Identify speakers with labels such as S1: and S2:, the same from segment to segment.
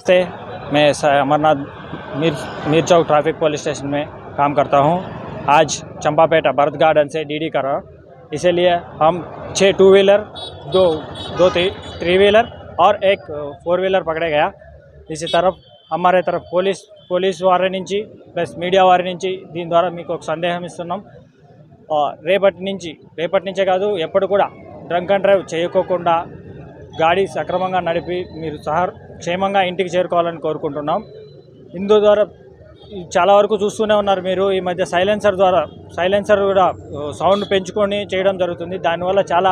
S1: नमस्ते। मैं अमरनाथ मीर चौक traffic police station में काम करता हूँ। आज चंपापेटा भरत गार्डन से डीडी कर रहा हूँ। इसीलिए हम 6 टू व्हीलर, दो थ्री व्हीलर और एक 4 व्हीलर पकड़े गया। इसी तरफ हमारे तरफ పోలీస్ వారి నుంచి ప్లస్ మీడియా వారి నుంచి దీని ద్వారా మీకు ఒక సందేహం ఇస్తున్నాం. రేపటి నుంచే కాదు, ఎప్పుడు కూడా డ్రంక్ అండ్ డ్రైవ్ చేయకోకుండా గాడి సక్రమంగా నడిపి మీరు క్షేమంగా ఇంటికి చేరుకోవాలని కోరుకుంటున్నాం. ఇందు ద్వారా చాలా వరకు చూస్తూనే ఉన్నారు మీరు. ఈ మధ్య సైలెన్సర్ కూడా సౌండ్ పెంచుకొని చేయడం జరుగుతుంది. దానివల్ల చాలా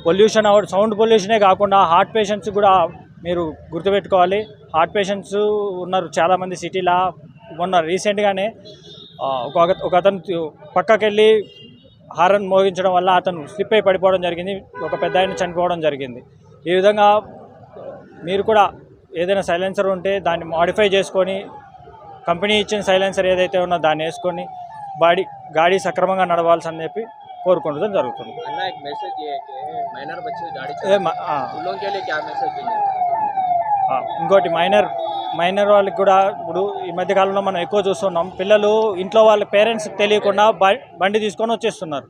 S1: పొల్యూషన్ సౌండ్ పొల్యూషనే కాకుండా హార్ట్ పేషెంట్స్ కూడా మీరు గుర్తుపెట్టుకోవాలి. హార్ట్ పేషెంట్స్ ఉన్నారు చాలామంది సిటీలో. మొన్న రీసెంట్గానే ఒక అతను పక్కకెళ్ళి హారన్ మోగించడం వల్ల అతను స్లిప్ అయి పడిపోవడం జరిగింది. ఒక పెద్ద ఆయన చనిపోవడం జరిగింది. ఈ విధంగా మీరు కూడా ఏదైనా సైలెన్సర్ ఉంటే దాన్ని మాడిఫై చేసుకొని, కంపెనీ ఇచ్చిన సైలెన్సర్ ఏదైతే ఉన్నో దాన్ని వేసుకొని గాడి సక్రమంగా నడవాల్సి చెప్పి కోరుకుంటడం జరుగుతుంది. ఇంకోటి మైనర్ వాళ్ళకి కూడా ఇప్పుడు ఈ మధ్యకాలంలో మనం ఎక్కువ చూస్తున్నాం. పిల్లలు ఇంట్లో వాళ్ళ పేరెంట్స్ తెలియకుండా బండి తీసుకొని వచ్చేస్తున్నారు.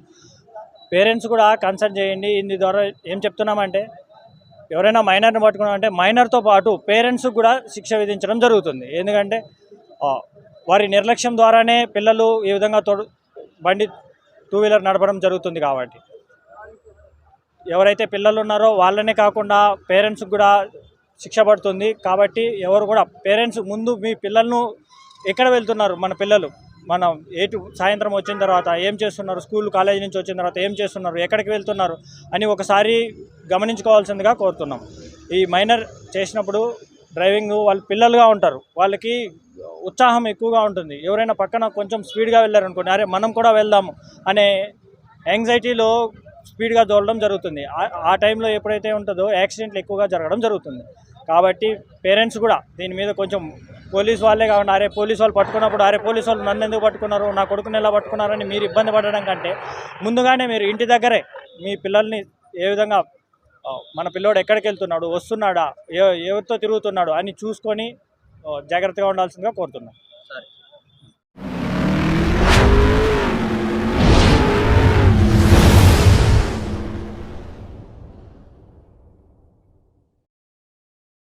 S1: పేరెంట్స్ కూడా కన్సల్ట్ చేయండి. ఇందు ద్వారా ఏం చెప్తున్నామంటే, ఎవరైనా మైనర్ని పట్టుకున్నామంటే మైనర్తో పాటు పేరెంట్స్ కూడా శిక్ష విధించడం జరుగుతుంది. ఎందుకంటే వారి నిర్లక్ష్యం ద్వారానే పిల్లలు ఈ విధంగా బండి టూ వీలర్ నడపడం జరుగుతుంది. కాబట్టి ఎవరైతే పిల్లలు ఉన్నారో వాళ్ళనే కాకుండా పేరెంట్స్ కూడా శిక్ష పడుతుంది. కాబట్టి ఎవరు కూడా పేరెంట్స్ ముందు మీ పిల్లలను ఎక్కడ వెళ్తున్నారు, మన పిల్లలు మనం సాయంత్రం వచ్చిన తర్వాత ఏం చేస్తున్నారు, స్కూల్ కాలేజీ నుంచి వచ్చిన తర్వాత ఏం చేస్తున్నారు, ఎక్కడికి వెళ్తున్నారు అని ఒకసారి గమనించుకోవాల్సిందిగా కోరుతున్నాం. ఈ మైనర్ చేసినప్పుడు డ్రైవింగ్ వాళ్ళు పిల్లలుగా ఉంటారు, వాళ్ళకి ఉత్సాహం ఎక్కువగా ఉంటుంది. ఎవరైనా పక్కన కొంచెం స్పీడ్గా వెళ్ళారనుకోండి, అరే మనం కూడా వెళ్దాము అనే యాంగ్జైటీలో స్పీడ్గా దోలడం జరుగుతుంది. ఆ టైంలో ఎప్పుడైతే ఉంటుందో యాక్సిడెంట్లు ఎక్కువగా జరగడం జరుగుతుంది. కాబట్టి పేరెంట్స్ కూడా దీని మీద కొంచెం పోలీస్ వాళ్ళే కాకుండా, అరే పోలీస్ వాళ్ళు పట్టుకున్నప్పుడు అరే పోలీస్ వాళ్ళు నన్ను ఎందుకు పట్టుకున్నారు, నా కొడుకుని ఎలా పట్టుకున్నారని మీరు ఇబ్బంది పడడం కంటే ముందుగానే మీరు ఇంటి దగ్గరే మీ పిల్లల్ని ఏ విధంగా మన పిల్లోడు ఎక్కడికి వెళ్తున్నాడు, వస్తున్నాడా, ఎవరితో తిరుగుతున్నాడు అని చూసుకొని జాగ్రత్తగా ఉండాల్సిందిగా కోరుతున్నాం.